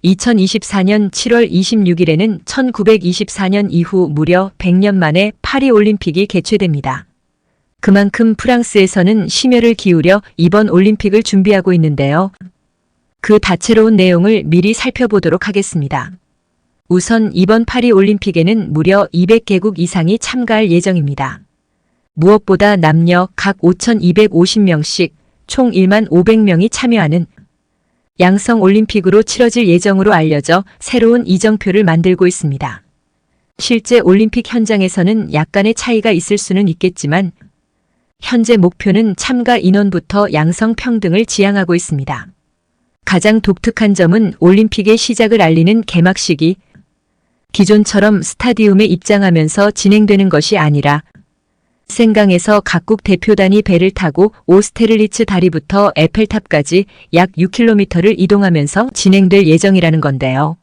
2024년 7월 26일에는 1924년 이후 무려 100년 만에 파리올림픽이 개최됩니다. 그만큼 프랑스에서는 심혈을 기울여 이번 올림픽을 준비하고 있는데요. 그 다채로운 내용을 미리 살펴보도록 하겠습니다. 우선 이번 파리올림픽에는 무려 200개국 이상이 참가할 예정입니다. 무엇보다 남녀 각 5,250명씩 총 1만 500명이 참여하는 양성 올림픽으로 치러질 예정으로 알려져 새로운 이정표를 만들고 있습니다. 실제 올림픽 현장에서는 약간의 차이가 있을 수는 있겠지만 현재 목표는 참가 인원부터 양성 평등을 지향하고 있습니다. 가장 독특한 점은 올림픽의 시작을 알리는 개막식이 기존처럼 스타디움에 입장하면서 진행되는 것이 아니라 생강에서 각국 대표단이 배를 타고 오스테르리츠 다리부터 에펠탑까지 약 6km를 이동하면서 진행될 예정이라는 건데요.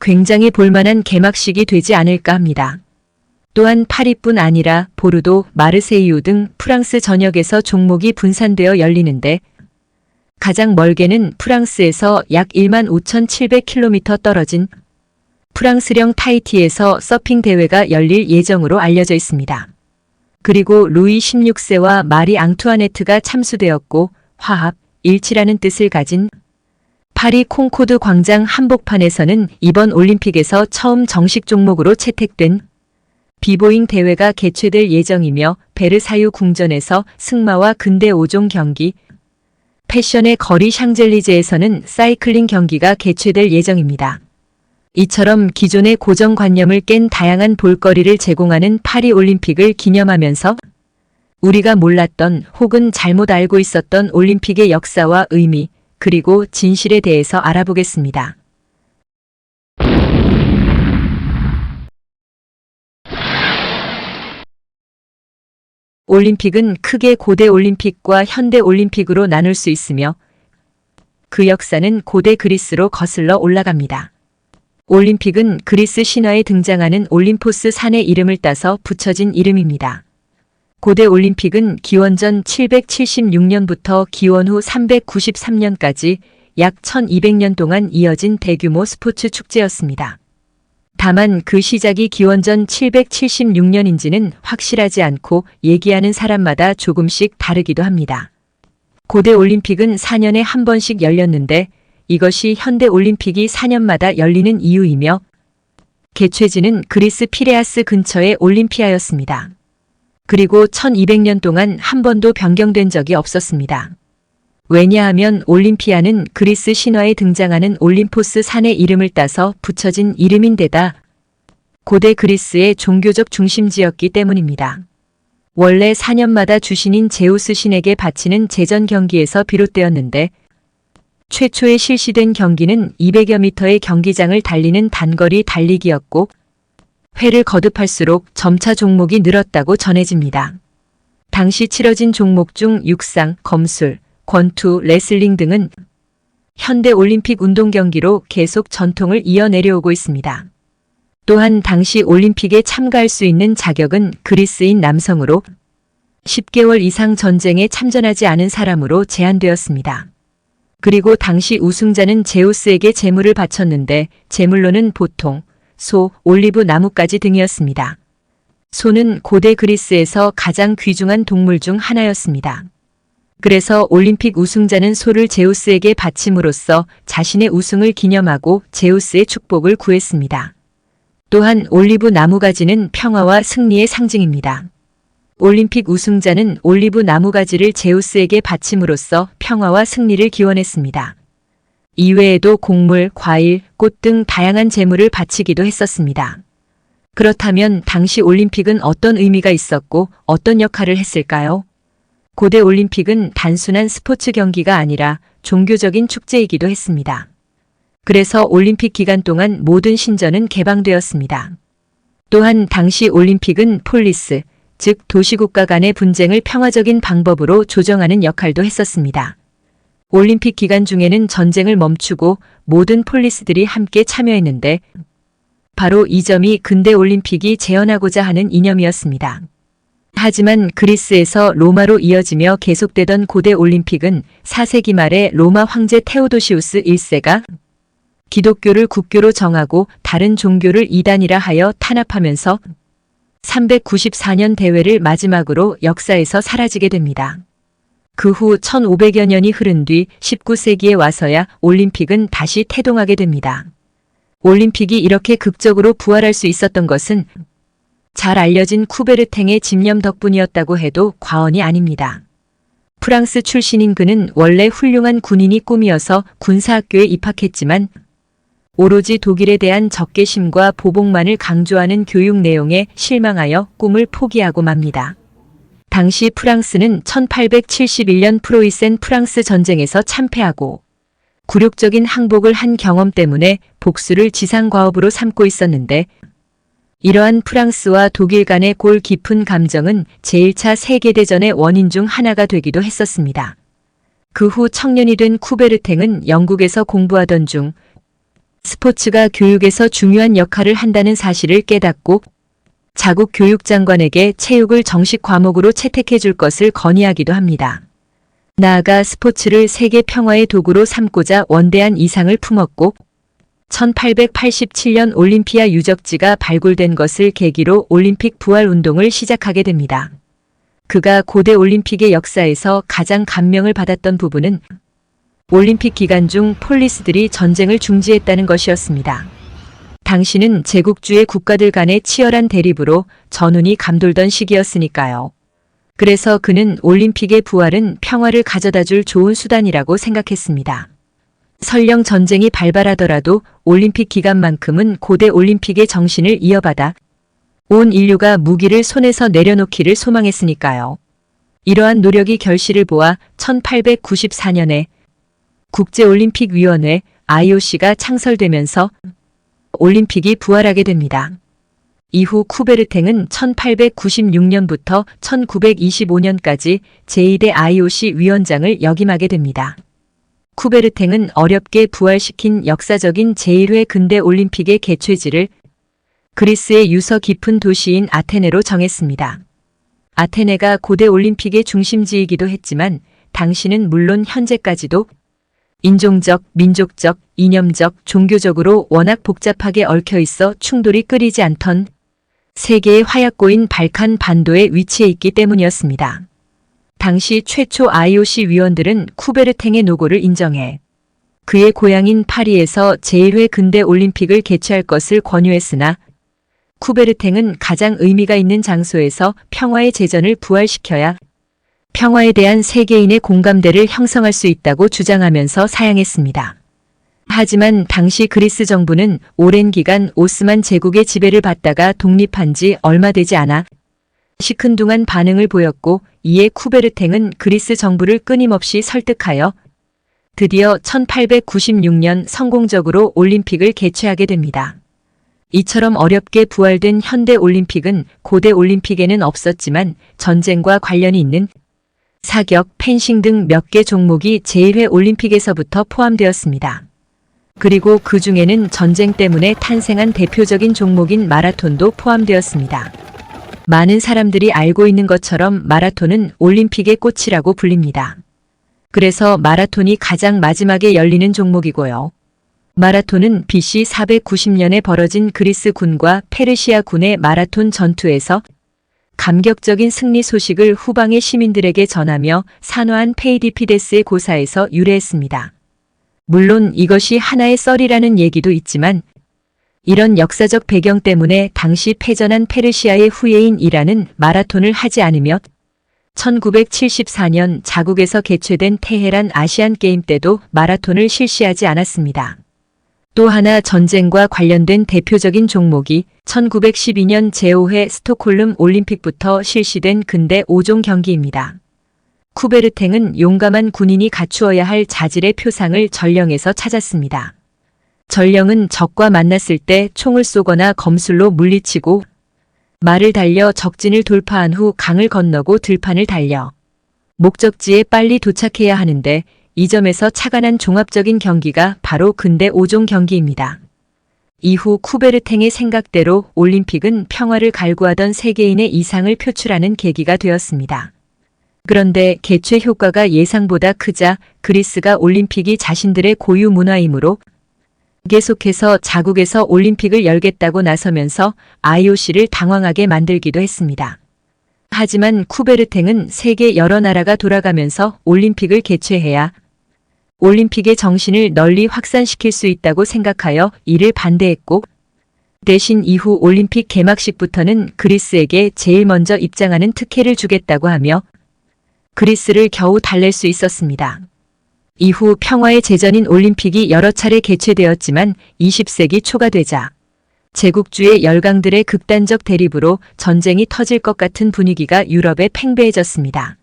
굉장히 볼만한 개막식이 되지 않을까 합니다. 또한 파리뿐 아니라 보르도, 마르세유 등 프랑스 전역에서 종목이 분산되어 열리는데 가장 멀게는 프랑스에서 약 15,700km 떨어진 프랑스령 타이티에서 서핑 대회가 열릴 예정으로 알려져 있습니다. 그리고 루이 16세와 마리 앙투아네트가 참수되었고 화합, 일치라는 뜻을 가진 파리 콩코드 광장 한복판에서는 이번 올림픽에서 처음 정식 종목으로 채택된 비보잉 대회가 개최될 예정이며 베르사유 궁전에서 승마와 근대 5종 경기, 패션의 거리 샹젤리제에서는 사이클링 경기가 개최될 예정입니다. 이처럼 기존의 고정관념을 깬 다양한 볼거리를 제공하는 파리올림픽을 기념하면서 우리가 몰랐던 혹은 잘못 알고 있었던 올림픽의 역사와 의미, 그리고 진실에 대해서 알아보겠습니다. 올림픽은 크게 고대 올림픽과 현대 올림픽으로 나눌 수 있으며 그 역사는 고대 그리스로 거슬러 올라갑니다. 올림픽은 그리스 신화에 등장하는 올림포스 산의 이름을 따서 붙여진 이름입니다. 고대 올림픽은 기원전 776년부터 기원 후 393년까지 약 1200년 동안 이어진 대규모 스포츠 축제였습니다. 다만 그 시작이 기원전 776년인지는 확실하지 않고 얘기하는 사람마다 조금씩 다르기도 합니다. 고대 올림픽은 4년에 한 번씩 열렸는데 이것이 현대 올림픽이 4년마다 열리는 이유이며 개최지는 그리스 피레아스 근처의 올림피아였습니다. 그리고 1200년 동안 한 번도 변경된 적이 없었습니다. 왜냐하면 올림피아는 그리스 신화에 등장하는 올림포스 산의 이름을 따서 붙여진 이름인데다 고대 그리스의 종교적 중심지였기 때문입니다. 원래 4년마다 주신인 제우스 신에게 바치는 제전 경기에서 비롯되었는데 최초에 실시된 경기는 200여 미터의 경기장을 달리는 단거리 달리기였고 회를 거듭할수록 점차 종목이 늘었다고 전해집니다. 당시 치러진 종목 중 육상, 검술, 권투, 레슬링 등은 현대 올림픽 운동 경기로 계속 전통을 이어내려오고 있습니다. 또한 당시 올림픽에 참가할 수 있는 자격은 그리스인 남성으로 10개월 이상 전쟁에 참전하지 않은 사람으로 제한되었습니다. 그리고 당시 우승자는 제우스에게 제물을 바쳤는데 제물로는 보통 소, 올리브 나무가지 등이었습니다. 소는 고대 그리스에서 가장 귀중한 동물 중 하나였습니다. 그래서 올림픽 우승자는 소를 제우스에게 바침으로써 자신의 우승을 기념하고 제우스의 축복을 구했습니다. 또한 올리브 나무가지는 평화와 승리의 상징입니다. 올림픽 우승자는 올리브 나무가지를 제우스에게 바침으로써 평화와 승리를 기원했습니다. 이외에도 곡물, 과일, 꽃 등 다양한 제물을 바치기도 했었습니다. 그렇다면 당시 올림픽은 어떤 의미가 있었고 어떤 역할을 했을까요? 고대 올림픽은 단순한 스포츠 경기가 아니라 종교적인 축제이기도 했습니다. 그래서 올림픽 기간 동안 모든 신전은 개방되었습니다. 또한 당시 올림픽은 폴리스, 즉 도시국가 간의 분쟁을 평화적인 방법으로 조정하는 역할도 했었습니다. 올림픽 기간 중에는 전쟁을 멈추고 모든 폴리스들이 함께 참여했는데 바로 이 점이 근대 올림픽이 재현하고자 하는 이념이었습니다. 하지만 그리스에서 로마로 이어지며 계속되던 고대 올림픽은 4세기 말에 로마 황제 테오도시우스 1세가 기독교를 국교로 정하고 다른 종교를 이단이라 하여 탄압하면서 394년 대회를 마지막으로 역사에서 사라지게 됩니다. 그 후 1500여 년이 흐른 뒤 19세기에 와서야 올림픽은 다시 태동하게 됩니다. 올림픽이 이렇게 극적으로 부활할 수 있었던 것은 잘 알려진 쿠베르탱의 집념 덕분이었다고 해도 과언이 아닙니다. 프랑스 출신인 그는 원래 훌륭한 군인이 꿈이어서 군사학교에 입학했지만 오로지 독일에 대한 적개심과 보복만을 강조하는 교육 내용에 실망하여 꿈을 포기하고 맙니다. 당시 프랑스는 1871년 프로이센 프랑스 전쟁에서 참패하고 굴욕적인 항복을 한 경험 때문에 복수를 지상과업으로 삼고 있었는데 이러한 프랑스와 독일 간의 골 깊은 감정은 제1차 세계대전의 원인 중 하나가 되기도 했었습니다. 그 후 청년이 된 쿠베르탱은 영국에서 공부하던 중 스포츠가 교육에서 중요한 역할을 한다는 사실을 깨닫고 자국 교육장관에게 체육을 정식 과목으로 채택해 줄 것을 건의하기도 합니다. 나아가 스포츠를 세계 평화의 도구로 삼고자 원대한 이상을 품었고 1887년 올림피아 유적지가 발굴된 것을 계기로 올림픽 부활 운동을 시작하게 됩니다. 그가 고대 올림픽의 역사에서 가장 감명을 받았던 부분은 올림픽 기간 중 폴리스들이 전쟁을 중지했다는 것이었습니다. 당시는 제국주의 국가들 간의 치열한 대립으로 전운이 감돌던 시기였으니까요. 그래서 그는 올림픽의 부활은 평화를 가져다 줄 좋은 수단이라고 생각했습니다. 설령 전쟁이 발발하더라도 올림픽 기간만큼은 고대 올림픽의 정신을 이어받아 온 인류가 무기를 손에서 내려놓기를 소망했으니까요. 이러한 노력이 결실을 보아 1894년에 국제올림픽위원회 IOC가 창설되면서 올림픽이 부활하게 됩니다. 이후 쿠베르탱은 1896년부터 1925년까지 제2대 IOC 위원장을 역임하게 됩니다. 쿠베르탱은 어렵게 부활시킨 역사적인 제1회 근대 올림픽의 개최지를 그리스의 유서 깊은 도시인 아테네로 정했습니다. 아테네가 고대 올림픽의 중심지이기도 했지만 당시는 물론 현재까지도 인종적, 민족적, 이념적, 종교적으로 워낙 복잡하게 얽혀 있어 충돌이 끊이지 않던 세계의 화약고인 발칸 반도에 위치해 있기 때문이었습니다. 당시 최초 IOC 위원들은 쿠베르탱의 노고를 인정해 그의 고향인 파리에서 제1회 근대 올림픽을 개최할 것을 권유했으나 쿠베르탱은 가장 의미가 있는 장소에서 평화의 제전을 부활시켜야 평화에 대한 세계인의 공감대를 형성할 수 있다고 주장하면서 사양했습니다. 하지만 당시 그리스 정부는 오랜 기간 오스만 제국의 지배를 받다가 독립한 지 얼마 되지 않아 시큰둥한 반응을 보였고 이에 쿠베르탱은 그리스 정부를 끊임없이 설득하여 드디어 1896년 성공적으로 올림픽을 개최하게 됩니다. 이처럼 어렵게 부활된 현대 올림픽은 고대 올림픽에는 없었지만 전쟁과 관련이 있는 사격, 펜싱 등 몇 개 종목이 제1회 올림픽에서부터 포함되었습니다. 그리고 그 중에는 전쟁 때문에 탄생한 대표적인 종목인 마라톤도 포함되었습니다. 많은 사람들이 알고 있는 것처럼 마라톤은 올림픽의 꽃이라고 불립니다. 그래서 마라톤이 가장 마지막에 열리는 종목이고요. 마라톤은 BC 490년에 벌어진 그리스 군과 페르시아 군의 마라톤 전투에서 감격적인 승리 소식을 후방의 시민들에게 전하며 산화한 페이디피데스의 고사에서 유래했습니다. 물론 이것이 하나의 썰이라는 얘기도 있지만 이런 역사적 배경 때문에 당시 패전한 페르시아의 후예인 이란은 마라톤을 하지 않으며 1974년 자국에서 개최된 테헤란 아시안 게임 때도 마라톤을 실시하지 않았습니다. 또 하나 전쟁과 관련된 대표적인 종목이 1912년 제5회 스톡홀름 올림픽부터 실시된 근대 5종 경기입니다. 쿠베르탱은 용감한 군인이 갖추어야 할 자질의 표상을 전령에서 찾았습니다. 전령은 적과 만났을 때 총을 쏘거나 검술로 물리치고 말을 달려 적진을 돌파한 후 강을 건너고 들판을 달려 목적지에 빨리 도착해야 하는데 이 점에서 착안한 종합적인 경기가 바로 근대 5종 경기입니다. 이후 쿠베르탱의 생각대로 올림픽은 평화를 갈구하던 세계인의 이상을 표출하는 계기가 되었습니다. 그런데 개최 효과가 예상보다 크자 그리스가 올림픽이 자신들의 고유 문화이므로 계속해서 자국에서 올림픽을 열겠다고 나서면서 IOC를 당황하게 만들기도 했습니다. 하지만 쿠베르탱은 세계 여러 나라가 돌아가면서 올림픽을 개최해야 올림픽의 정신을 널리 확산시킬 수 있다고 생각하여 이를 반대했고, 대신 이후 올림픽 개막식부터는 그리스에게 제일 먼저 입장하는 특혜를 주겠다고 하며 그리스를 겨우 달랠 수 있었습니다. 이후 평화의 제전인 올림픽이 여러 차례 개최되었지만 20세기 초가 되자 제국주의 열강들의 극단적 대립으로 전쟁이 터질 것 같은 분위기가 유럽에 팽배해졌습니다.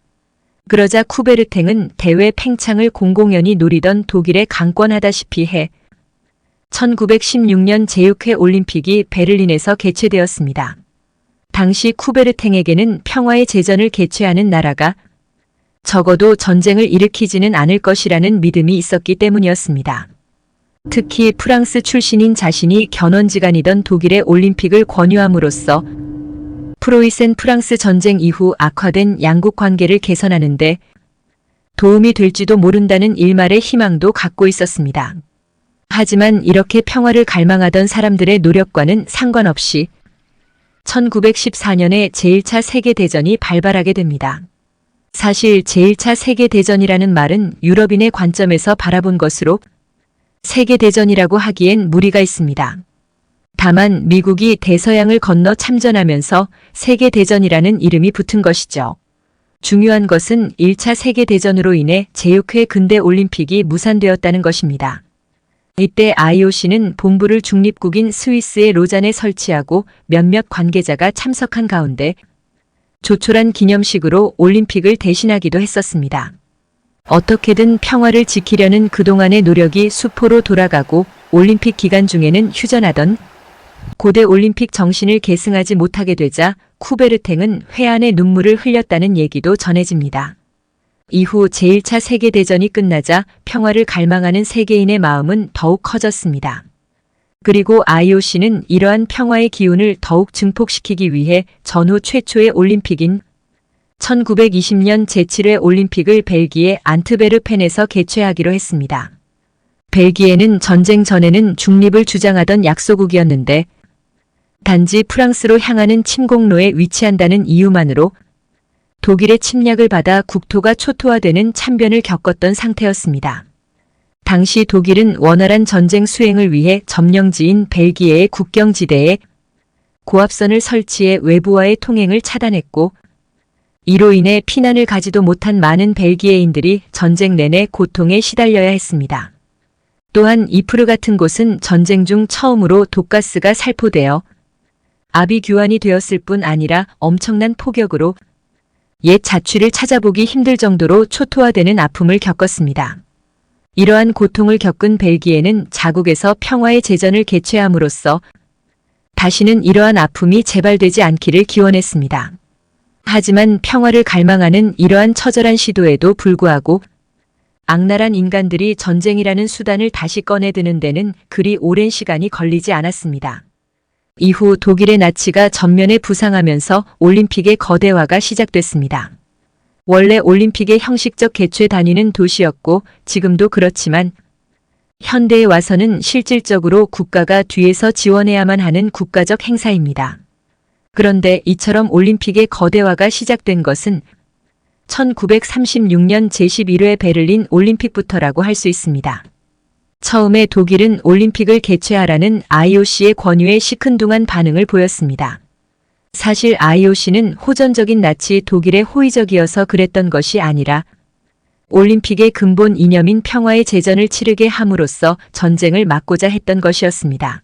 그러자 쿠베르탱은 대외 팽창을 공공연히 노리던 독일에 강권하다시피 해 1916년 제6회 올림픽이 베를린에서 개최되었습니다. 당시 쿠베르탱에게는 평화의 제전을 개최하는 나라가 적어도 전쟁을 일으키지는 않을 것이라는 믿음이 있었기 때문이었습니다. 특히 프랑스 출신인 자신이 견원지간이던 독일의 올림픽을 권유함으로써 프로이센 프랑스 전쟁 이후 악화된 양국 관계를 개선하는데 도움이 될지도 모른다는 일말의 희망도 갖고 있었습니다. 하지만 이렇게 평화를 갈망하던 사람들의 노력과는 상관없이 1914년에 제1차 세계대전이 발발하게 됩니다. 사실 제1차 세계대전이라는 말은 유럽인의 관점에서 바라본 것으로 세계대전이라고 하기엔 무리가 있습니다. 다만 미국이 대서양을 건너 참전하면서 세계대전이라는 이름이 붙은 것이죠. 중요한 것은 1차 세계대전으로 인해 제6회 근대올림픽이 무산되었다는 것입니다. 이때 IOC는 본부를 중립국인 스위스의 로잔에 설치하고 몇몇 관계자가 참석한 가운데 조촐한 기념식으로 올림픽을 대신하기도 했었습니다. 어떻게든 평화를 지키려는 그동안의 노력이 수포로 돌아가고 올림픽 기간 중에는 휴전하던 고대 올림픽 정신을 계승하지 못하게 되자 쿠베르탱은 회한의 눈물을 흘렸다는 얘기도 전해집니다. 이후 제1차 세계대전이 끝나자 평화를 갈망하는 세계인의 마음은 더욱 커졌습니다. 그리고 IOC는 이러한 평화의 기운을 더욱 증폭시키기 위해 전후 최초의 올림픽인 1920년 제7회 올림픽을 벨기에 안트베르펜에서 개최하기로 했습니다. 벨기에는 전쟁 전에는 중립을 주장하던 약소국이었는데 단지 프랑스로 향하는 침공로에 위치한다는 이유만으로 독일의 침략을 받아 국토가 초토화되는 참변을 겪었던 상태였습니다. 당시 독일은 원활한 전쟁 수행을 위해 점령지인 벨기에의 국경지대에 고압선을 설치해 외부와의 통행을 차단했고, 이로 인해 피난을 가지도 못한 많은 벨기에인들이 전쟁 내내 고통에 시달려야 했습니다. 또한 이프르 같은 곳은 전쟁 중 처음으로 독가스가 살포되어 압이 교환이 되었을 뿐 아니라 엄청난 폭격으로 옛 자취를 찾아보기 힘들 정도로 초토화되는 아픔을 겪었습니다. 이러한 고통을 겪은 벨기에는 자국에서 평화의 제전을 개최함으로써 다시는 이러한 아픔이 재발되지 않기를 기원했습니다. 하지만 평화를 갈망하는 이러한 처절한 시도에도 불구하고 악랄한 인간들이 전쟁이라는 수단을 다시 꺼내드는 데는 그리 오랜 시간이 걸리지 않았습니다. 이후 독일의 나치가 전면에 부상하면서 올림픽의 거대화가 시작됐습니다. 원래 올림픽의 형식적 개최 단위는 도시였고 지금도 그렇지만 현대에 와서는 실질적으로 국가가 뒤에서 지원해야만 하는 국가적 행사입니다. 그런데 이처럼 올림픽의 거대화가 시작된 것은 1936년 제11회 베를린 올림픽부터라고 할 수 있습니다. 처음에 독일은 올림픽을 개최하라는 IOC의 권유에 시큰둥한 반응을 보였습니다. 사실 IOC는 호전적인 나치 독일에 호의적이어서 그랬던 것이 아니라 올림픽의 근본 이념인 평화의 제전을 치르게 함으로써 전쟁을 막고자 했던 것이었습니다.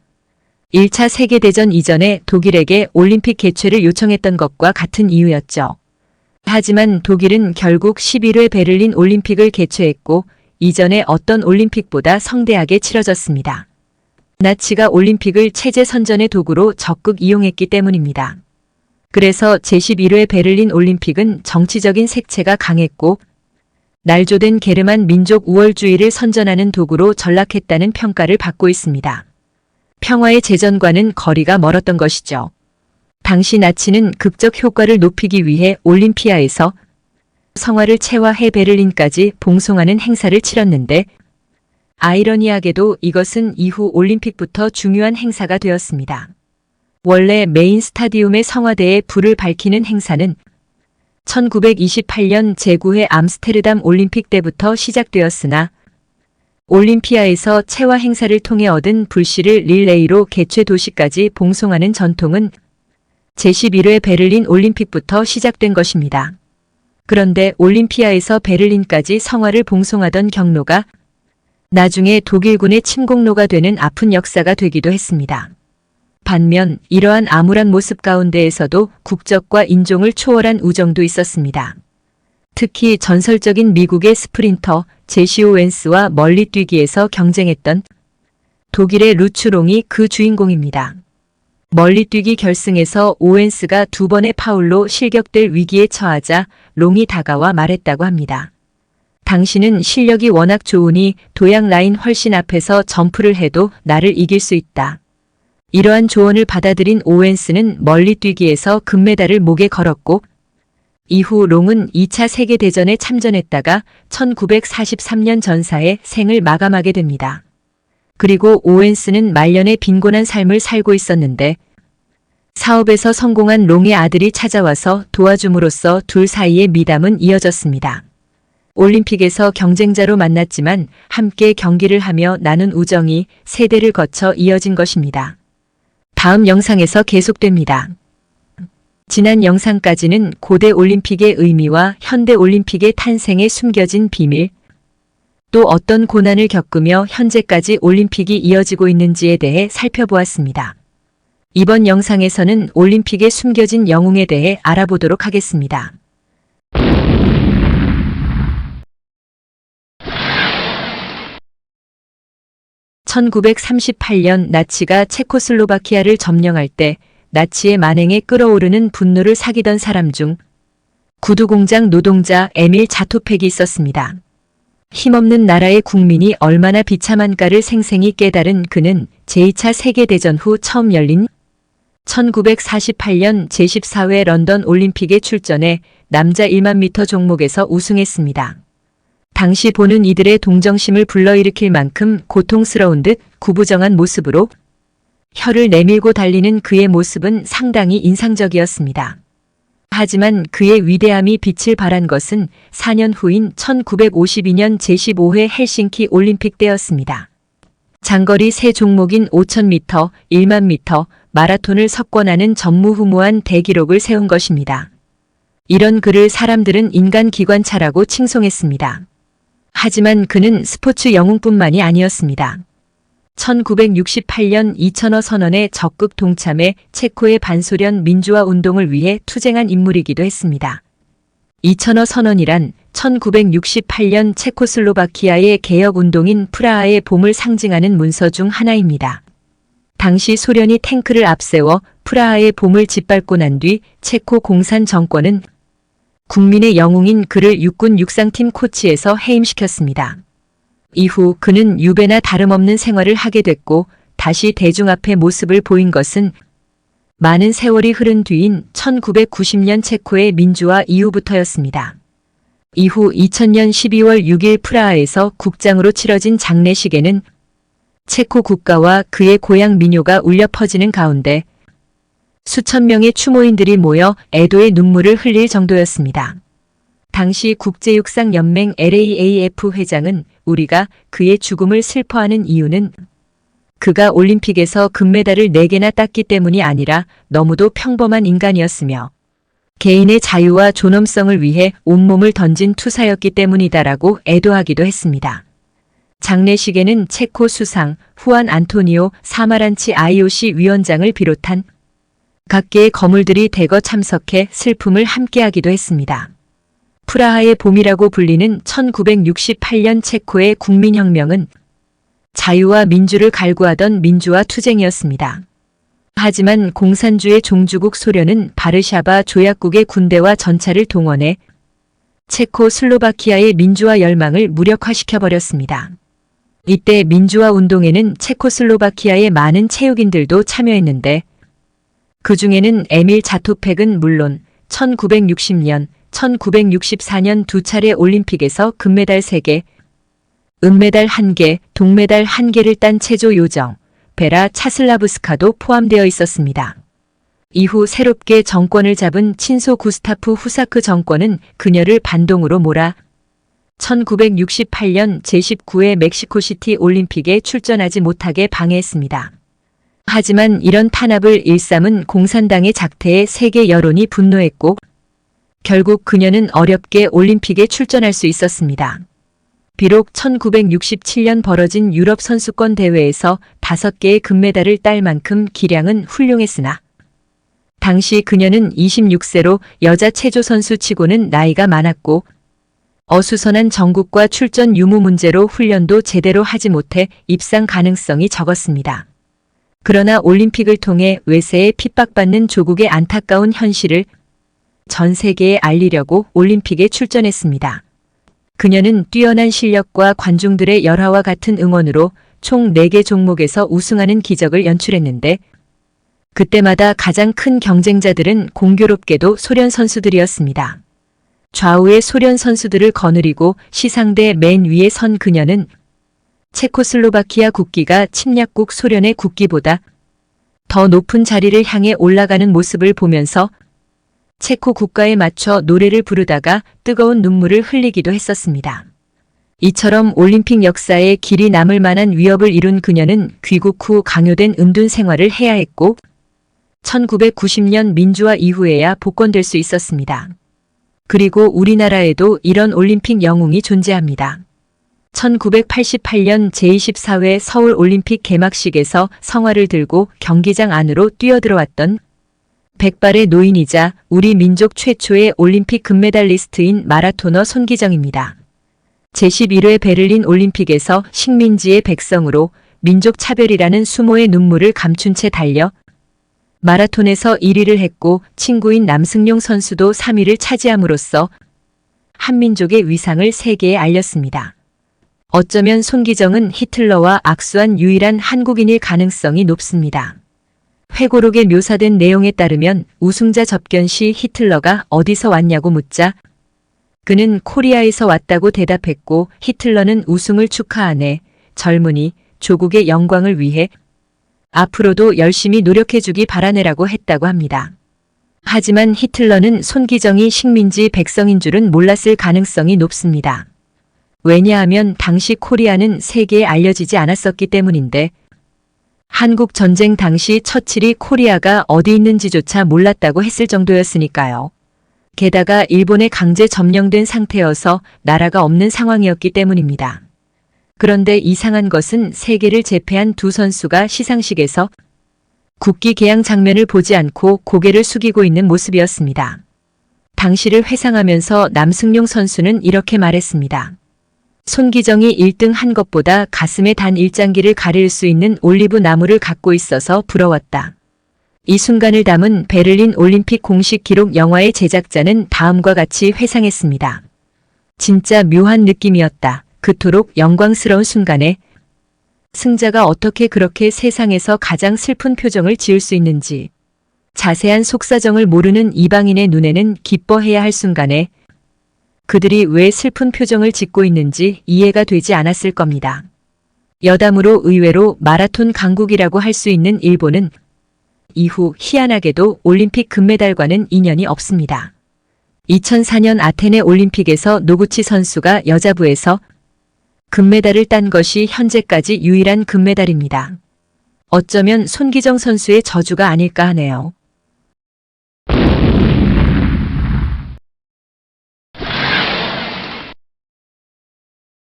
1차 세계대전 이전에 독일에게 올림픽 개최를 요청했던 것과 같은 이유였죠. 하지만 독일은 결국 11회 베를린 올림픽을 개최했고 이전의 어떤 올림픽보다 성대하게 치러졌습니다. 나치가 올림픽을 체제 선전의 도구로 적극 이용했기 때문입니다. 그래서 제11회 베를린 올림픽은 정치적인 색채가 강했고 날조된 게르만 민족 우월주의를 선전하는 도구로 전락했다는 평가를 받고 있습니다. 평화의 제전과는 거리가 멀었던 것이죠. 당시 나치는 극적 효과를 높이기 위해 올림피아에서 성화를 체화해 베를린까지 봉송하는 행사를 치렀는데 아이러니하게도 이것은 이후 올림픽부터 중요한 행사가 되었습니다. 원래 메인 스타디움의 성화대에 불을 밝히는 행사는 1928년 제9회 암스테르담 올림픽 때부터 시작되었으나 올림피아에서 체화 행사를 통해 얻은 불씨를 릴레이로 개최 도시까지 봉송하는 전통은 제11회 베를린 올림픽부터 시작된 것입니다. 그런데 올림피아에서 베를린까지 성화를 봉송하던 경로가 나중에 독일군의 침공로가 되는 아픈 역사가 되기도 했습니다. 반면 이러한 암울한 모습 가운데에서도 국적과 인종을 초월한 우정도 있었습니다. 특히 전설적인 미국의 스프린터 제시 오웬스와 멀리 뛰기에서 경쟁했던 독일의 루츠 롱이 그 주인공입니다. 멀리뛰기 결승에서 오웬스가 2번의 파울로 실격될 위기에 처하자 롱이 다가와 말했다고 합니다. 당신은 실력이 워낙 좋으니 도약 라인 훨씬 앞에서 점프를 해도 나를 이길 수 있다. 이러한 조언을 받아들인 오웬스는 멀리뛰기에서 금메달을 목에 걸었고 이후 롱은 2차 세계대전에 참전했다가 1943년 전사에 생을 마감하게 됩니다. 그리고 오웬스는 말년에 빈곤한 삶을 살고 있었는데 사업에서 성공한 롱의 아들이 찾아와서 도와줌으로써 둘 사이의 미담은 이어졌습니다. 올림픽에서 경쟁자로 만났지만 함께 경기를 하며 나눈 우정이 세대를 거쳐 이어진 것입니다. 다음 영상에서 계속됩니다. 지난 영상까지는 고대 올림픽의 의미와 현대 올림픽의 탄생에 숨겨진 비밀, 또 어떤 고난을 겪으며 현재까지 올림픽이 이어지고 있는지에 대해 살펴보았습니다. 이번 영상에서는 올림픽에 숨겨진 영웅에 대해 알아보도록 하겠습니다. (1938년) 나치가 체코슬로바키아를 점령할 때 나치의 만행에 끓어오르는 분노를 사귀던 사람 중 구두공장 노동자 에밀 자토펙이 있었습니다. 힘없는 나라의 국민이 얼마나 비참한가를 생생히 깨달은 그는 제2차 세계대전 후 처음 열린 1948년 제14회 런던 올림픽에 출전해 남자 1만 미터 종목에서 우승했습니다. 당시 보는 이들의 동정심을 불러일으킬 만큼 고통스러운 듯 구부정한 모습으로 혀를 내밀고 달리는 그의 모습은 상당히 인상적이었습니다. 하지만 그의 위대함이 빛을 발한 것은 4년 후인 1952년 제15회 헬싱키 올림픽 때였습니다. 장거리 세 종목인 5,000m, 1만 미터, 마라톤을 석권하는 전무후무한 대기록을 세운 것입니다. 이런 그를 사람들은 인간기관차라고 칭송했습니다. 하지만 그는 스포츠 영웅뿐만이 아니었습니다. 1968년 2000호 선언에 적극 동참해 체코의 반소련 민주화 운동을 위해 투쟁한 인물이기도 했습니다. 2000호 선언이란 1968년 체코슬로바키아의 개혁운동인 프라하의 봄을 상징하는 문서 중 하나입니다. 당시 소련이 탱크를 앞세워 프라하의 봄을 짓밟고 난 뒤 체코 공산 정권은 국민의 영웅인 그를 육군 육상팀 코치에서 해임시켰습니다. 이후 그는 유배나 다름없는 생활을 하게 됐고 다시 대중 앞에 모습을 보인 것은 많은 세월이 흐른 뒤인 1990년 체코의 민주화 이후부터였습니다. 이후 2000년 12월 6일 프라하에서 국장으로 치러진 장례식에는 체코 국가와 그의 고향 민요가 울려 퍼지는 가운데 수천 명의 추모인들이 모여 애도의 눈물을 흘릴 정도였습니다. 당시 국제육상연맹 LAAF 회장은 우리가 그의 죽음을 슬퍼하는 이유는 그가 올림픽에서 금메달을 4개나 땄기 때문이 아니라 너무도 평범한 인간이었으며 개인의 자유와 존엄성을 위해 온몸을 던진 투사였기 때문이다라고 애도하기도 했습니다. 장례식에는 체코 수상 후안 안토니오 사마란치 IOC 위원장을 비롯한 각계의 거물들이 대거 참석해 슬픔을 함께하기도 했습니다. 프라하의 봄이라고 불리는 1968년 체코의 국민혁명은 자유와 민주를 갈구하던 민주화 투쟁이었습니다. 하지만 공산주의 종주국 소련은 바르샤바 조약국의 군대와 전차를 동원해 체코슬로바키아의 민주화 열망을 무력화시켜버렸습니다. 이때 민주화 운동에는 체코슬로바키아의 많은 체육인들도 참여했는데 그 중에는 에밀 자토펙은 물론 1960년, 1964년 두 차례 올림픽에서 금메달 3개, 은메달 1개, 동메달 1개를 딴 체조 요정 베라 차슬라브스카도 포함되어 있었습니다. 이후 새롭게 정권을 잡은 친소 구스타프 후사크 정권은 그녀를 반동으로 몰아 1968년 제19회 멕시코시티 올림픽에 출전하지 못하게 방해했습니다. 하지만 이런 탄압을 일삼은 공산당의 작태에 세계 여론이 분노했고 결국 그녀는 어렵게 올림픽에 출전할 수 있었습니다. 비록 1967년 벌어진 유럽 선수권 대회에서 5개의 금메달을 딸 만큼 기량은 훌륭했으나 당시 그녀는 26세로 여자 체조 선수 치고는 나이가 많았고 어수선한 정국과 출전 유무 문제로 훈련도 제대로 하지 못해 입상 가능성이 적었습니다. 그러나 올림픽을 통해 외세에 핍박받는 조국의 안타까운 현실을 전 세계에 알리려고 올림픽에 출전했습니다. 그녀는 뛰어난 실력과 관중들의 열화와 같은 응원으로 총 4개 종목에서 우승하는 기적을 연출했는데 그때마다 가장 큰 경쟁자들은 공교롭게도 소련 선수들이었습니다. 좌우의 소련 선수들을 거느리고 시상대 맨 위에 선 그녀는 체코슬로바키아 국기가 침략국 소련의 국기보다 더 높은 자리를 향해 올라가는 모습을 보면서 체코 국가에 맞춰 노래를 부르다가 뜨거운 눈물을 흘리기도 했었습니다. 이처럼 올림픽 역사에 길이 남을 만한 위업을 이룬 그녀는 귀국 후 강요된 은둔 생활을 해야 했고 1990년 민주화 이후에야 복권될 수 있었습니다. 그리고 우리나라에도 이런 올림픽 영웅이 존재합니다. 1988년 제24회 서울올림픽 개막식에서 성화를 들고 경기장 안으로 뛰어들어왔던 백발의 노인이자 우리 민족 최초의 올림픽 금메달리스트인 마라토너 손기정입니다. 제11회 베를린 올림픽에서 식민지의 백성으로 민족 차별이라는 수모의 눈물을 감춘 채 달려 마라톤에서 1위를 했고 친구인 남승용 선수도 3위를 차지함으로써 한민족의 위상을 세계에 알렸습니다. 어쩌면 손기정은 히틀러와 악수한 유일한 한국인일 가능성이 높습니다. 회고록에 묘사된 내용에 따르면 우승자 접견 시 히틀러가 어디서 왔냐고 묻자 그는 코리아에서 왔다고 대답했고 히틀러는 우승을 축하하네 젊은이 조국의 영광을 위해 앞으로도 열심히 노력해주기 바라네라고 했다고 합니다. 하지만 히틀러는 손기정이 식민지 백성인 줄은 몰랐을 가능성이 높습니다. 왜냐하면 당시 코리아는 세계에 알려지지 않았었기 때문인데 한국 전쟁 당시 처칠이 코리아가 어디 있는지조차 몰랐다고 했을 정도였으니까요. 게다가 일본에 강제 점령된 상태여서 나라가 없는 상황이었기 때문입니다. 그런데 이상한 것은 세계를 제패한 두 선수가 시상식에서 국기 개양 장면을 보지 않고 고개를 숙이고 있는 모습이었습니다. 당시를 회상하면서 남승용 선수는 이렇게 말했습니다. 손기정이 1등 한 것보다 가슴에 단 일장기를 가릴 수 있는 올리브 나무를 갖고 있어서 부러웠다. 이 순간을 담은 베를린 올림픽 공식 기록 영화의 제작자는 다음과 같이 회상했습니다. 진짜 묘한 느낌이었다. 그토록 영광스러운 순간에 승자가 어떻게 그렇게 세상에서 가장 슬픈 표정을 지을 수 있는지 자세한 속사정을 모르는 이방인의 눈에는 기뻐해야 할 순간에 그들이 왜 슬픈 표정을 짓고 있는지 이해가 되지 않았을 겁니다. 여담으로 의외로 마라톤 강국이라고 할 수 있는 일본은 이후 희한하게도 올림픽 금메달과는 인연이 없습니다. 2004년 아테네 올림픽에서 노구치 선수가 여자부에서 금메달을 딴 것이 현재까지 유일한 금메달입니다. 어쩌면 손기정 선수의 저주가 아닐까 하네요.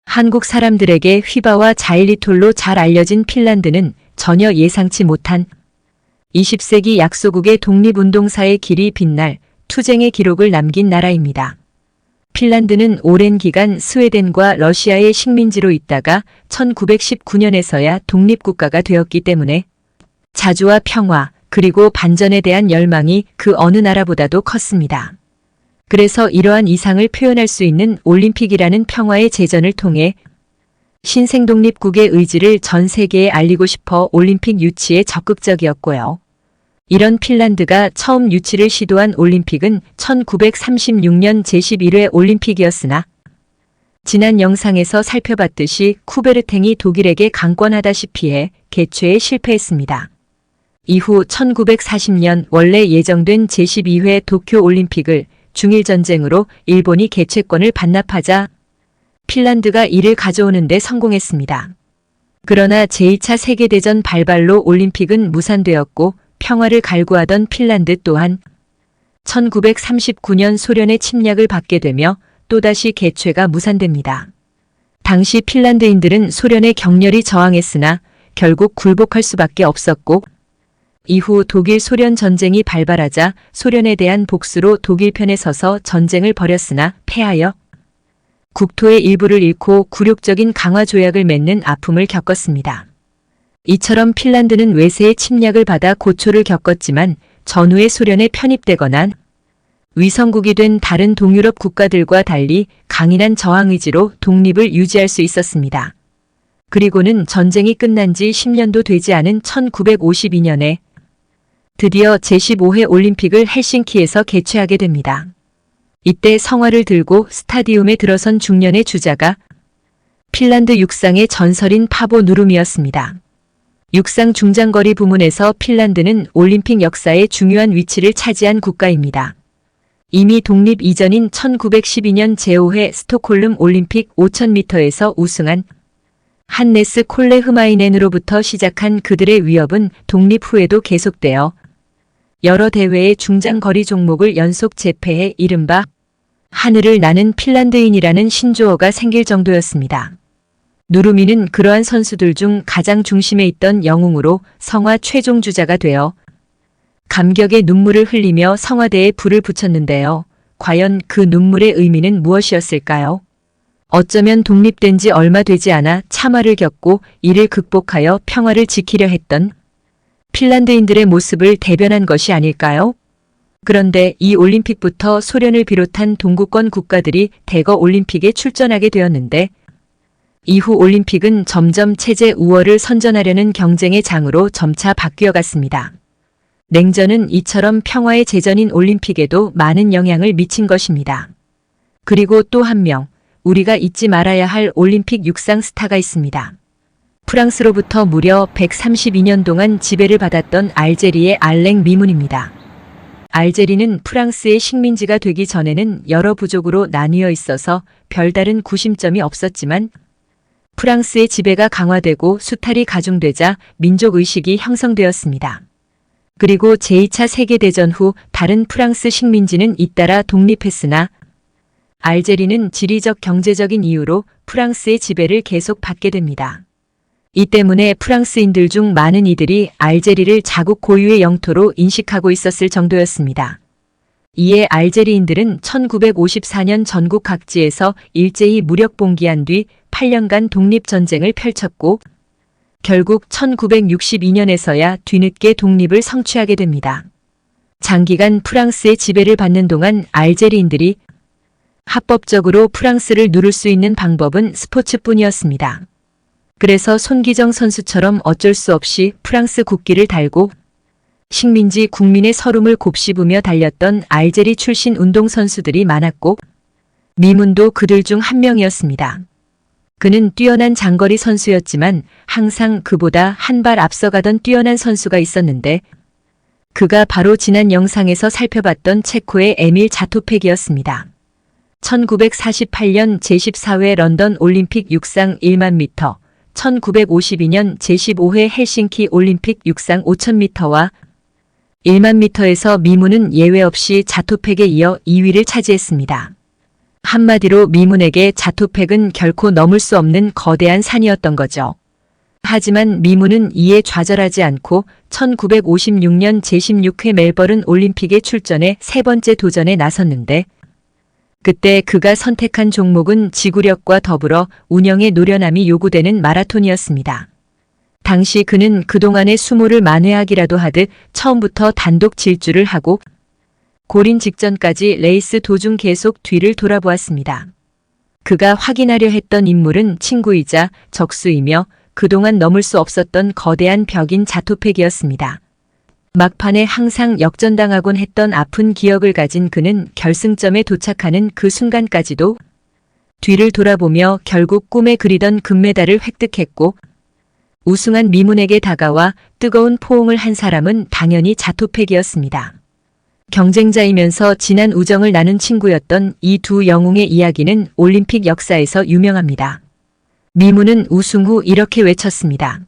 한국 사람들에게 휘바와 자일리톨로 잘 알려진 핀란드는 전혀 예상치 못한 20세기 약소국의 독립운동사의 길이 빛날 투쟁의 기록을 남긴 나라입니다. 핀란드는 오랜 기간 스웨덴과 러시아의 식민지로 있다가 1919년에서야 독립국가가 되었기 때문에 자주와 평화 그리고 반전에 대한 열망이 그 어느 나라보다도 컸습니다. 그래서 이러한 이상을 표현할 수 있는 올림픽이라는 평화의 제전을 통해 신생독립국의 의지를 전 세계에 알리고 싶어 올림픽 유치에 적극적이었고요. 이런 핀란드가 처음 유치를 시도한 올림픽은 1936년 제11회 올림픽이었으나 지난 영상에서 살펴봤듯이 쿠베르탱이 독일에게 강권하다시피 해 개최에 실패했습니다. 이후 1940년 원래 예정된 제12회 도쿄올림픽을 중일전쟁으로 일본이 개최권을 반납하자 핀란드가 이를 가져오는 데 성공했습니다. 그러나 제2차 세계대전 발발로 올림픽은 무산되었고 평화를 갈구하던 핀란드 또한 1939년 소련의 침략을 받게 되며 또다시 개최가 무산됩니다. 당시 핀란드인들은 소련에 격렬히 저항했으나 결국 굴복할 수밖에 없었고 이후 독일-소련 전쟁이 발발하자 소련에 대한 복수로 독일 편에 서서 전쟁을 벌였으나 패하여 국토의 일부를 잃고 굴욕적인 강화 조약을 맺는 아픔을 겪었습니다. 이처럼 핀란드는 외세의 침략을 받아 고초를 겪었지만 전후에 소련에 편입되거나 위성국이 된 다른 동유럽 국가들과 달리 강인한 저항 의지로 독립을 유지할 수 있었습니다. 그리고는 전쟁이 끝난 지 10년도 되지 않은 1952년에 드디어 제15회 올림픽을 헬싱키에서 개최하게 됩니다. 이때 성화를 들고 스타디움에 들어선 중년의 주자가 핀란드 육상의 전설인 파보 누름이었습니다. 육상 중장거리 부문에서 핀란드는 올림픽 역사에 중요한 위치를 차지한 국가입니다. 이미 독립 이전인 1912년 제5회 스톡홀름 올림픽 5000m에서 우승한 한네스 콜레 흐마이넨으로부터 시작한 그들의 위협은 독립 후에도 계속되어 여러 대회의 중장거리 종목을 연속 제패해 이른바 하늘을 나는 핀란드인이라는 신조어가 생길 정도였습니다. 누르미는 그러한 선수들 중 가장 중심에 있던 영웅으로 성화 최종 주자가 되어 감격의 눈물을 흘리며 성화대에 불을 붙였는데요. 과연 그 눈물의 의미는 무엇이었을까요? 어쩌면 독립된 지 얼마 되지 않아 참화를 겪고 이를 극복하여 평화를 지키려 했던 핀란드인들의 모습을 대변한 것이 아닐까요? 그런데 이 올림픽부터 소련을 비롯한 동구권 국가들이 대거 올림픽에 출전하게 되었는데 이후 올림픽은 점점 체제 우월을 선전하려는 경쟁의 장으로 점차 바뀌어 갔습니다. 냉전은 이처럼 평화의 제전인 올림픽에도 많은 영향을 미친 것입니다. 그리고 또 한 명, 우리가 잊지 말아야 할 올림픽 육상 스타가 있습니다. 프랑스로부터 무려 132년 동안 지배를 받았던 알제리의 알랭 미문입니다. 알제리는 프랑스의 식민지가 되기 전에는 여러 부족으로 나뉘어 있어서 별다른 구심점이 없었지만 프랑스의 지배가 강화되고 수탈이 가중되자 민족의식이 형성되었습니다. 그리고 제2차 세계대전 후 다른 프랑스 식민지는 잇따라 독립했으나 알제리는 지리적 경제적인 이유로 프랑스의 지배를 계속 받게 됩니다. 이 때문에 프랑스인들 중 많은 이들이 알제리를 자국 고유의 영토로 인식하고 있었을 정도였습니다. 이에 알제리인들은 1954년 전국 각지에서 일제히 무력 봉기한 뒤 8년간 독립전쟁을 펼쳤고 결국 1962년에서야 뒤늦게 독립을 성취하게 됩니다. 장기간 프랑스의 지배를 받는 동안 알제리인들이 합법적으로 프랑스를 누를 수 있는 방법은 스포츠뿐이었습니다. 그래서 손기정 선수처럼 어쩔 수 없이 프랑스 국기를 달고 식민지 국민의 서름을 곱씹으며 달렸던 알제리 출신 운동선수들이 많았고 미문도 그들 중 한 명이었습니다. 그는 뛰어난 장거리 선수였지만 항상 그보다 한 발 앞서가던 뛰어난 선수가 있었는데 그가 바로 지난 영상에서 살펴봤던 체코의 에밀 자토팩이었습니다. 1948년 제14회 런던 올림픽 육상 1만 미터, 1952년 제15회 헬싱키 올림픽 육상 5000m와 1만 미터에서 미문은 예외 없이 자토팩에 이어 2위를 차지했습니다. 한마디로 미문에게 자토팩은 결코 넘을 수 없는 거대한 산이었던 거죠. 하지만 미문은 이에 좌절하지 않고 1956년 제16회 멜버른 올림픽에 출전해 세 번째 도전에 나섰는데 그때 그가 선택한 종목은 지구력과 더불어 운영의 노련함이 요구되는 마라톤이었습니다. 당시 그는 그동안의 수모를 만회하기라도 하듯 처음부터 단독 질주를 하고 골인 직전까지 레이스 도중 계속 뒤를 돌아보았습니다. 그가 확인하려 했던 인물은 친구이자 적수이며 그동안 넘을 수 없었던 거대한 벽인 자토팩이었습니다. 막판에 항상 역전당하곤 했던 아픈 기억을 가진 그는 결승점에 도착하는 그 순간까지도 뒤를 돌아보며 결국 꿈에 그리던 금메달을 획득했고 우승한 미문에게 다가와 뜨거운 포옹을 한 사람은 당연히 자토팩이었습니다. 경쟁자이면서 진한 우정을 나눈 친구였던 이 두 영웅의 이야기는 올림픽 역사에서 유명합니다. 미문은 우승 후 이렇게 외쳤습니다.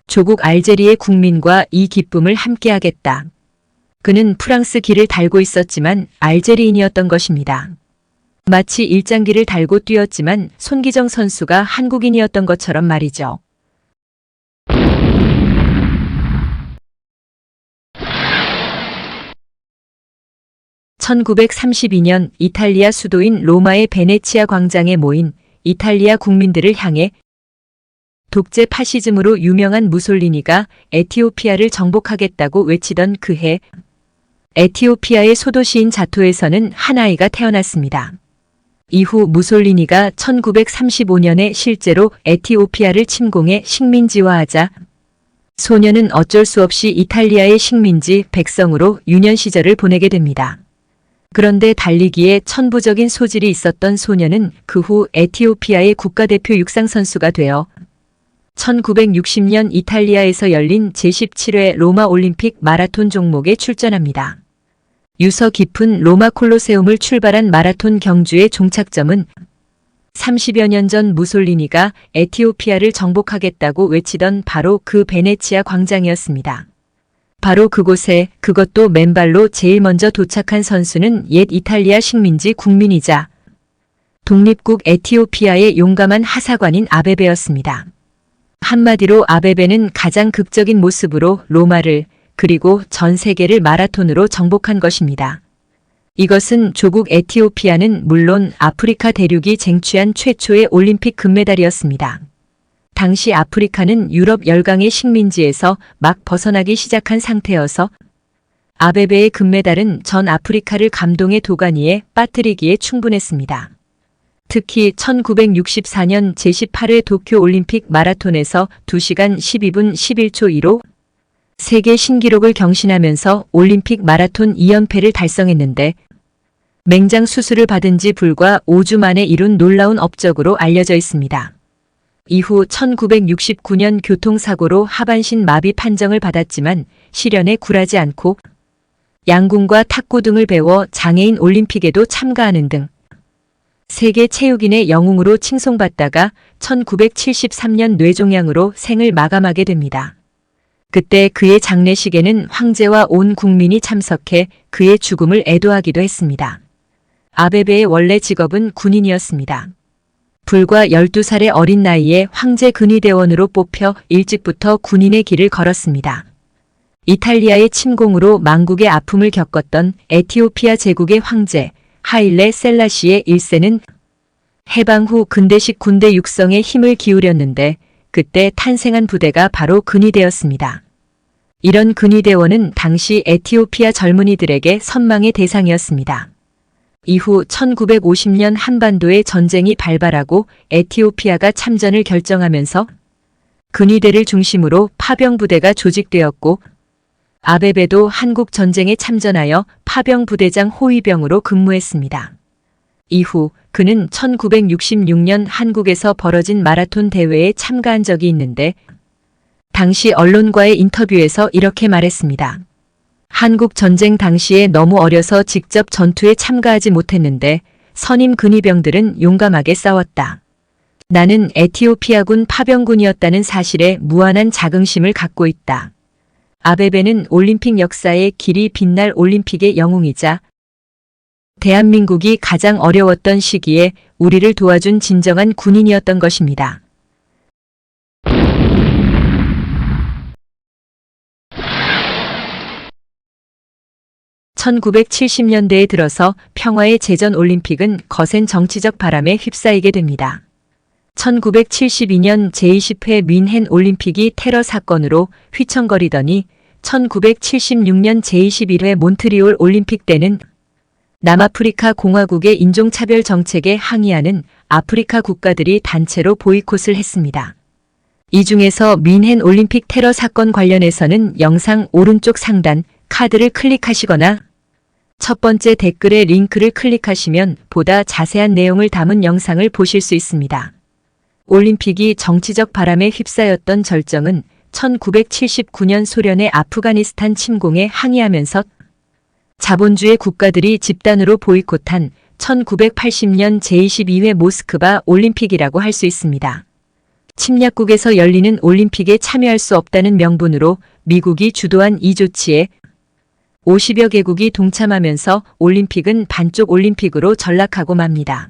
조국 알제리의 국민과 이 기쁨을 함께하겠다. 그는 프랑스 길을 달고 있었지만 알제리인이었던 것입니다. 마치 일장기를 달고 뛰었지만 손기정 선수가 한국인이었던 것처럼 말이죠. (1932년) 이탈리아 수도인 로마의 베네치아 광장에 모인 이탈리아 국민들을 향해 독재 파시즘으로 유명한 무솔리니가 에티오피아를 정복하겠다고 외치던 그해 에티오피아의 소도시인 자토에서는 한 아이가 태어났습니다. 이후 무솔리니가 1935년에 실제로 에티오피아를 침공해 식민지화하자 소녀는 어쩔 수 없이 이탈리아의 식민지 백성으로 유년 시절을 보내게 됩니다. 그런데 달리기에 천부적인 소질이 있었던 소녀는 그 후 에티오피아의 국가대표 육상선수가 되어 1960년 이탈리아에서 열린 제17회 로마 올림픽 마라톤 종목에 출전합니다. 유서 깊은 로마 콜로세움을 출발한 마라톤 경주의 종착점은 30여 년 전 무솔리니가 에티오피아를 정복하겠다고 외치던 바로 그 베네치아 광장이었습니다. 바로 그곳에 그것도 맨발로 제일 먼저 도착한 선수는 옛 이탈리아 식민지 국민이자 독립국 에티오피아의 용감한 하사관인 아베베였습니다. 한마디로 아베베는 가장 극적인 모습으로 로마를 그리고 전 세계를 마라톤으로 정복한 것입니다. 이것은 조국 에티오피아는 물론 아프리카 대륙이 쟁취한 최초의 올림픽 금메달이었습니다. 당시 아프리카는 유럽 열강의 식민지에서 막 벗어나기 시작한 상태여서 아베베의 금메달은 전 아프리카를 감동의 도가니에 빠뜨리기에 충분했습니다. 특히 1964년 제18회 도쿄 올림픽 마라톤에서 2시간 12분 11초 2로 세계 신기록을 경신하면서 올림픽 마라톤 2연패를 달성했는데 맹장 수술을 받은 지 불과 5주 만에 이룬 놀라운 업적으로 알려져 있습니다. 이후 1969년 교통사고로 하반신 마비 판정을 받았지만 시련에 굴하지 않고 양궁과 탁구 등을 배워 장애인 올림픽에도 참가하는 등 세계 체육인의 영웅으로 칭송받다가 1973년 뇌종양으로 생을 마감하게 됩니다. 그때 그의 장례식에는 황제와 온 국민이 참석해 그의 죽음을 애도하기도 했습니다. 아베베의 원래 직업은 군인이었습니다. 불과 12살의 어린 나이에 황제 근위대원으로 뽑혀 일찍부터 군인의 길을 걸었습니다. 이탈리아의 침공으로 망국의 아픔을 겪었던 에티오피아 제국의 황제 하일레 셀라시의 1세는 해방 후 근대식 군대 육성에 힘을 기울였는데 그때 탄생한 부대가 바로 근위대였습니다. 이런 근위대원은 당시 에티오피아 젊은이들에게 선망의 대상이었습니다. 이후 1950년 한반도에 전쟁이 발발하고 에티오피아가 참전을 결정하면서 근위대를 중심으로 파병부대가 조직되었고 아베베도 한국 전쟁에 참전하여 파병부대장 호위병으로 근무했습니다. 이후 그는 1966년 한국에서 벌어진 마라톤 대회에 참가한 적이 있는데 당시 언론과의 인터뷰에서 이렇게 말했습니다. 한국 전쟁 당시에 너무 어려서 직접 전투에 참가하지 못했는데 선임 근위병들은 용감하게 싸웠다. 나는 에티오피아군 파병군이었다는 사실에 무한한 자긍심을 갖고 있다. 아베베는 올림픽 역사에 길이 빛날 올림픽의 영웅이자 대한민국이 가장 어려웠던 시기에 우리를 도와준 진정한 군인이었던 것입니다. (1970년대에) 들어서 평화의 제전 올림픽은 거센 정치적 바람에 휩싸이게 됩니다. 1972년 제20회 뮌헨 올림픽이 테러 사건으로 휘청거리더니 1976년 제21회 몬트리올 올림픽 때는 남아프리카 공화국의 인종차별 정책에 항의하는 아프리카 국가들이 단체로 보이콧을 했습니다. 이 중에서 뮌헨 올림픽 테러 사건 관련해서는 영상 오른쪽 상단 카드를 클릭하시거나 첫 번째 댓글의 링크를 클릭하시면 보다 자세한 내용을 담은 영상을 보실 수 있습니다. 올림픽이 정치적 바람에 휩싸였던 절정은 1979년 소련의 아프가니스탄 침공에 항의하면서 자본주의 국가들이 집단으로 보이콧한 1980년 제22회 모스크바 올림픽이라고 할 수 있습니다. 침략국에서 열리는 올림픽에 참여할 수 없다는 명분으로 미국이 주도한 이 조치에 50여 개국이 동참하면서 올림픽은 반쪽 올림픽으로 전락하고 맙니다.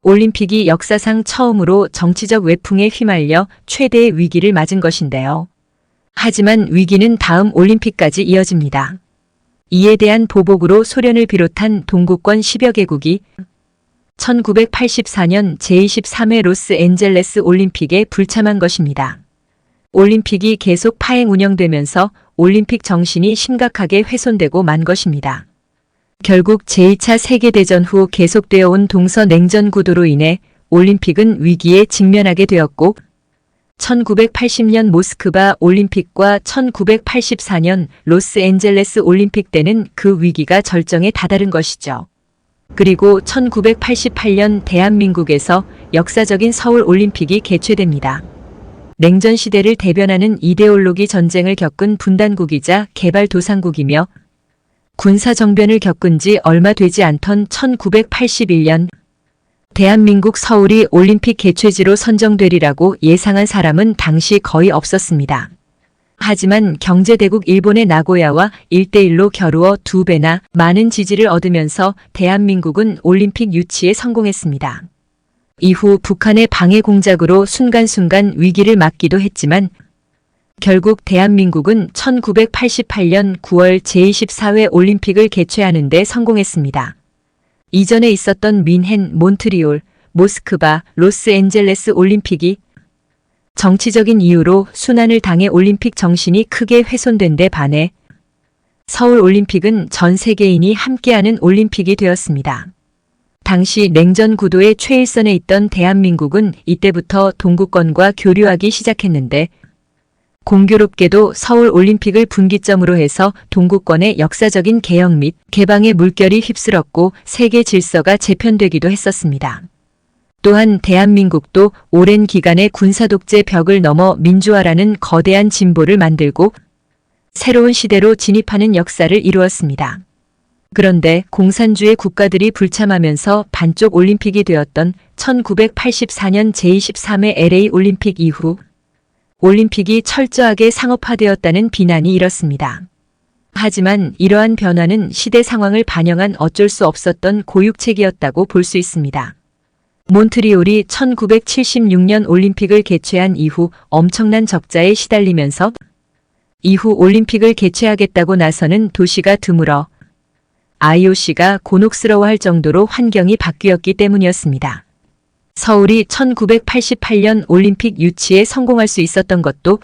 올림픽이 역사상 처음으로 정치적 외풍에 휘말려 최대의 위기를 맞은 것인데요. 하지만 위기는 다음 올림픽까지 이어집니다. 이에 대한 보복으로 소련을 비롯한 동구권 10여 개국이 1984년 제23회 로스앤젤레스 올림픽에 불참한 것입니다. 올림픽이 계속 파행 운영되면서 올림픽 정신이 심각하게 훼손되고 만 것입니다. 결국 제2차 세계대전 후 계속되어 온 동서냉전 구도로 인해 올림픽은 위기에 직면하게 되었고 1980년 모스크바 올림픽과 1984년 로스앤젤레스 올림픽 때는 그 위기가 절정에 다다른 것이죠. 그리고 1988년 대한민국에서 역사적인 서울 올림픽이 개최됩니다. 냉전 시대를 대변하는 이데올로기 전쟁을 겪은 분단국이자 개발도상국이며 군사정변을 겪은 지 얼마 되지 않던 1981년 대한민국 서울이 올림픽 개최지로 선정되리라고 예상한 사람은 당시 거의 없었습니다. 하지만 경제대국 일본의 나고야와 1대1로 겨루어 2배나 많은 지지를 얻으면서 대한민국은 올림픽 유치에 성공했습니다. 이후 북한의 방해 공작으로 순간순간 위기를 맞기도 했지만 결국 대한민국은 1988년 9월 제24회 올림픽을 개최하는 데 성공했습니다. 이전에 있었던 뮌헨, 몬트리올, 모스크바, 로스앤젤레스 올림픽이 정치적인 이유로 순환을 당해 올림픽 정신이 크게 훼손된 데 반해 서울 올림픽은 전 세계인이 함께하는 올림픽이 되었습니다. 당시 냉전 구도의 최일선에 있던 대한민국은 이때부터 동구권과 교류하기 시작했는데 공교롭게도 서울 올림픽을 분기점으로 해서 동구권의 역사적인 개혁 및 개방의 물결이 휩쓸었고 세계 질서가 재편되기도 했었습니다. 또한 대한민국도 오랜 기간의 군사독재 벽을 넘어 민주화라는 거대한 진보를 만들고 새로운 시대로 진입하는 역사를 이루었습니다. 그런데 공산주의 국가들이 불참하면서 반쪽 올림픽이 되었던 1984년 제23회 LA 올림픽 이후 올림픽이 철저하게 상업화되었다는 비난이 일었습니다. 하지만 이러한 변화는 시대 상황을 반영한 어쩔 수 없었던 고육책이었다고 볼 수 있습니다. 몬트리올이 1976년 올림픽을 개최한 이후 엄청난 적자에 시달리면서 이후 올림픽을 개최하겠다고 나서는 도시가 드물어 IOC가 곤혹스러워할 정도로 환경이 바뀌었기 때문이었습니다. 서울이 1988년 올림픽 유치에 성공할 수 있었던 것도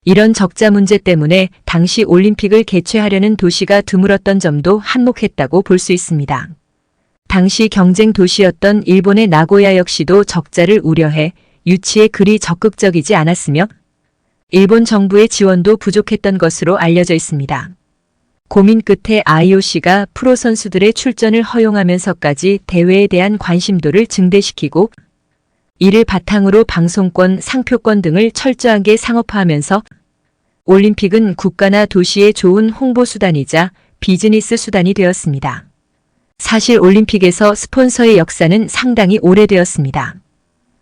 이런 적자 문제 때문에 당시 올림픽을 개최하려는 도시가 드물었던 점도 한몫했다고 볼 수 있습니다. 당시 경쟁 도시였던 일본의 나고야 역시도 적자를 우려해 유치에 그리 적극적이지 않았으며 일본 정부의 지원도 부족했던 것으로 알려져 있습니다. 고민 끝에 IOC가 프로 선수들의 출전을 허용하면서까지 대회에 대한 관심도를 증대시키고 이를 바탕으로 방송권, 상표권 등을 철저하게 상업화하면서 올림픽은 국가나 도시의 좋은 홍보 수단이자 비즈니스 수단이 되었습니다. 사실 올림픽에서 스폰서의 역사는 상당히 오래되었습니다.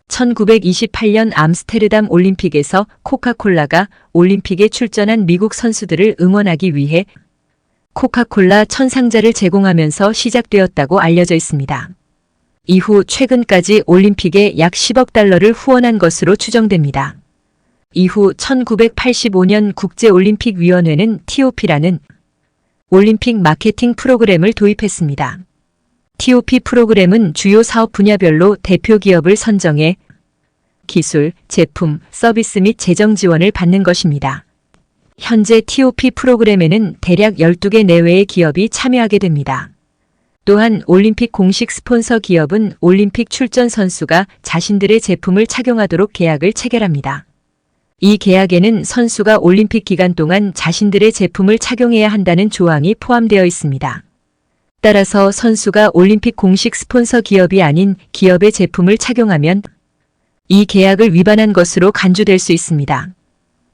1928년 암스테르담 올림픽에서 코카콜라가 올림픽에 출전한 미국 선수들을 응원하기 위해 코카콜라 천상자를 제공하면서 시작되었다고 알려져 있습니다. 이후 최근까지 올림픽에 약 10억 달러를 후원한 것으로 추정됩니다. 이후 1985년 국제올림픽위원회는 TOP라는 올림픽 마케팅 프로그램을 도입했습니다. TOP 프로그램은 주요 사업 분야별로 대표 기업을 선정해 기술, 제품, 서비스 및 재정 지원을 받는 것입니다. 현재 TOP 프로그램에는 대략 12개 내외의 기업이 참여하게 됩니다. 또한 올림픽 공식 스폰서 기업은 올림픽 출전 선수가 자신들의 제품을 착용하도록 계약을 체결합니다. 이 계약에는 선수가 올림픽 기간 동안 자신들의 제품을 착용해야 한다는 조항이 포함되어 있습니다. 따라서 선수가 올림픽 공식 스폰서 기업이 아닌 기업의 제품을 착용하면 이 계약을 위반한 것으로 간주될 수 있습니다.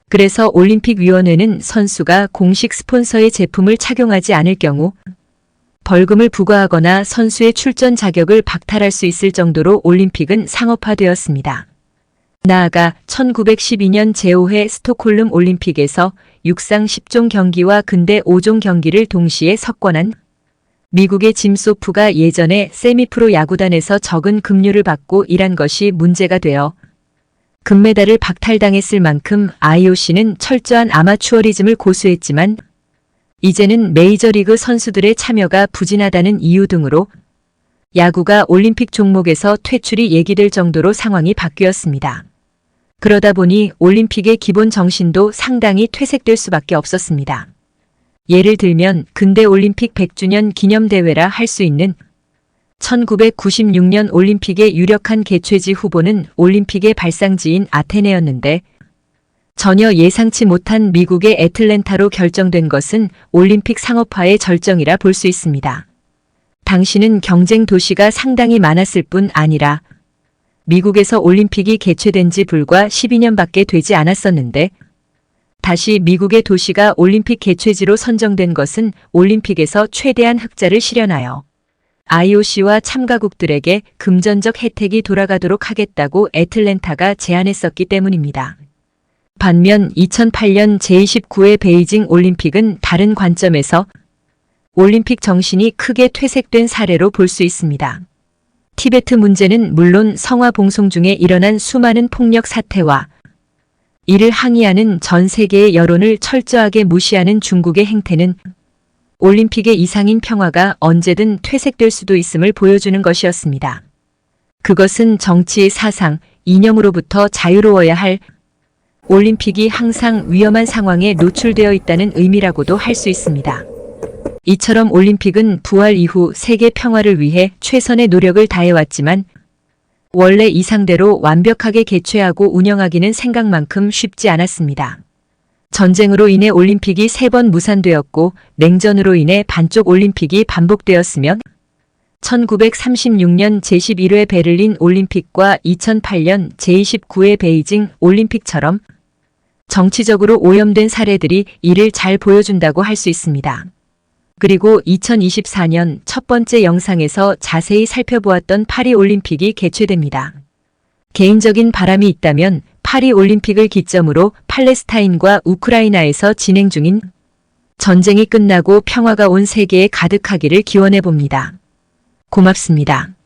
그래서 올림픽위원회는 선수가 공식 스폰서의 제품을 착용하지 않을 경우 벌금을 부과하거나 선수의 출전 자격을 박탈할 수 있을 정도로 올림픽은 상업화되었습니다. 나아가 1912년 제5회 스톡홀름 올림픽에서 육상 10종 경기와 근대 5종 경기를 동시에 석권한 미국의 짐 소프가 예전에 세미프로 야구단에서 적은 급료를 받고 일한 것이 문제가 되어 금메달을 박탈당했을 만큼 IOC는 철저한 아마추어리즘을 고수했지만 이제는 메이저리그 선수들의 참여가 부진하다는 이유 등으로 야구가 올림픽 종목에서 퇴출이 예기될 정도로 상황이 바뀌었습니다. 그러다 보니 올림픽의 기본 정신도 상당히 퇴색될 수밖에 없었습니다. 예를 들면 근대 올림픽 100주년 기념대회라 할 수 있는 1996년 올림픽의 유력한 개최지 후보는 올림픽의 발상지인 아테네였는데 전혀 예상치 못한 미국의 애틀랜타로 결정된 것은 올림픽 상업화의 절정이라 볼 수 있습니다. 당시는 경쟁 도시가 상당히 많았을 뿐 아니라 미국에서 올림픽이 개최된 지 불과 12년밖에 되지 않았었는데 다시 미국의 도시가 올림픽 개최지로 선정된 것은 올림픽에서 최대한 흑자를 실현하여 IOC와 참가국들에게 금전적 혜택이 돌아가도록 하겠다고 애틀랜타가 제안했었기 때문입니다. 반면 2008년 제29회 베이징 올림픽은 다른 관점에서 올림픽 정신이 크게 퇴색된 사례로 볼 수 있습니다. 티베트 문제는 물론 성화 봉송 중에 일어난 수많은 폭력 사태와 이를 항의하는 전 세계의 여론을 철저하게 무시하는 중국의 행태는 올림픽의 이상인 평화가 언제든 퇴색될 수도 있음을 보여주는 것이었습니다. 그것은 정치의 사상, 이념으로부터 자유로워야 할 올림픽이 항상 위험한 상황에 노출되어 있다는 의미라고도 할 수 있습니다. 이처럼 올림픽은 부활 이후 세계 평화를 위해 최선의 노력을 다해왔지만 원래 이 상대로 완벽하게 개최하고 운영하기는 생각만큼 쉽지 않았습니다. 전쟁으로 인해 올림픽이 3번 무산되었고 냉전으로 인해 반쪽 올림픽이 반복되었으면 1936년 제11회 베를린 올림픽과 2008년 제29회 베이징 올림픽처럼 정치적으로 오염된 사례들이 이를 잘 보여준다고 할 수 있습니다. 그리고 2024년 첫 번째 영상에서 자세히 살펴보았던 파리 올림픽이 개최됩니다. 개인적인 바람이 있다면 파리 올림픽을 기점으로 팔레스타인과 우크라이나에서 진행 중인 전쟁이 끝나고 평화가 온 세계에 가득하기를 기원해 봅니다. 고맙습니다.